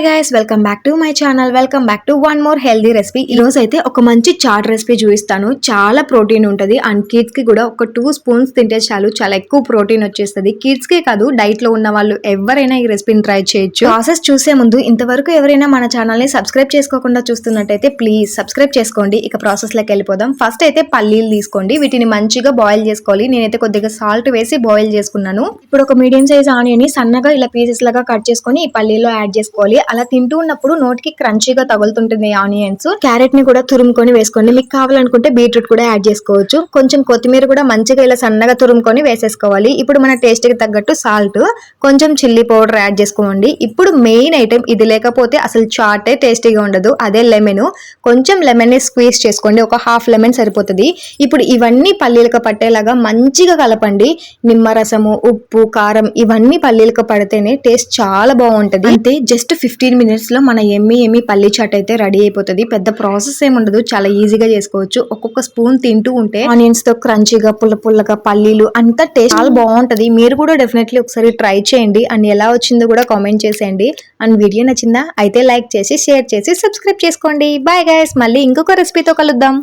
Hi guys, welcome back to my channel. Welcome back to one more healthy recipe. ఈ రోజు అయితే ఒక మంచి చాట్ రెసిపీ చూపిస్తాను. చాలా ప్రోటీన్ ఉంటుంది అండ్ కిడ్స్ కి కూడా ఒక 2 స్పూన్స్ తింటే చాలు, చాలా ఎక్కువ ప్రోటీన్ వచ్చేస్తుంది. కిడ్స్ కే కాదు, డైట్ లో ఉన్న వాళ్ళు ఎవరైనా ఈ రెసిపీని ట్రై చేయొచ్చు. ప్రాసెస్ చూసే ముందు ఇంతవరకు ఎవరైనా మన ఛానల్ ని సబ్స్క్రైబ్ చేసుకోకుండా చూస్తున్నట్టయితే ప్లీజ్ సబ్స్క్రైబ్ చేసుకోండి. ఇక ప్రాసెస్ లోకి వెళ్ళిపోదాం. ఫస్ట్ అయితే పల్లీలు తీసుకోండి, వీటిని మంచిగా బాయిల్ చేసుకోవాలి. నేనైతే కొద్దిగా సాల్ట్ వేసి బాయిల్ చేసుకున్నాను. ఇప్పుడు ఒక మీడియం సైజ్ ఆనియన్ ని సన్నగా ఇలా పీసెస్ లాగా కట్ చేసుకొని ఈ పల్లీలో యాడ్ చేసుకోవాలి. అలా తింటూ ఉన్నప్పుడు నోటికి క్రంచీగా తగులుతుంటుంది ఆనియన్స్. క్యారెట్ ని కూడా తురుముకొని వేసుకోండి. మీకు కావాలనుకుంటే బీట్రూట్ కూడా యాడ్ చేసుకోవచ్చు. కొంచెం కొత్తిమీర కూడా మంచిగా ఇలా సన్నగా తురుముకొని వేసేసుకోవాలి. ఇప్పుడు మన టేస్ట్ కి తగ్గట్టు సాల్ట్, కొంచెం చిల్లీ పౌడర్ యాడ్ చేసుకోండి. ఇప్పుడు మెయిన్ ఐటమ్ ఇది, లేకపోతే అసలు చాటే టేస్టీగా ఉండదు. అదే లెమన్. కొంచెం లెమన్ ని స్క్వీజ్ చేసుకోండి, ఒక హాఫ్ లెమన్ సరిపోతుంది. ఇప్పుడు ఇవన్నీ పల్లీలకు పట్టేలాగా మంచిగా కలపండి. నిమ్మరసము, ఉప్పు, కారం ఇవన్నీ పల్లీలకు పడితేనే టేస్ట్ చాలా బాగుంటది. అయితే జస్ట్ 15 minutes లో మన ఎమ్మి పల్లీ చాట్ అయితే రెడీ అయిపోతుంది. పెద్ద ప్రాసెస్ ఏమి ఉండదు, చాలా ఈజీగా చేసుకోవచ్చు. ఒక్కొక్క స్పూన్ తింటూ ఉంటే ఆనియన్స్ తో క్రంచీగా పుల్లగా పల్లీలు అంతా టేస్ట్ చాలా బాగుంటది. మీరు కూడా డెఫినెట్లీ ఒకసారి ట్రై చేయండి అండ్ ఎలా వచ్చిందో కూడా కామెంట్ చేసేయండి. అండ్ వీడియో నచ్చిందా అయితే లైక్ చేసి, షేర్ చేసి, సబ్స్క్రైబ్ చేసుకోండి. బాయ్ గైస్, మళ్ళీ ఇంకొక రెసిపీతో కలుద్దాం.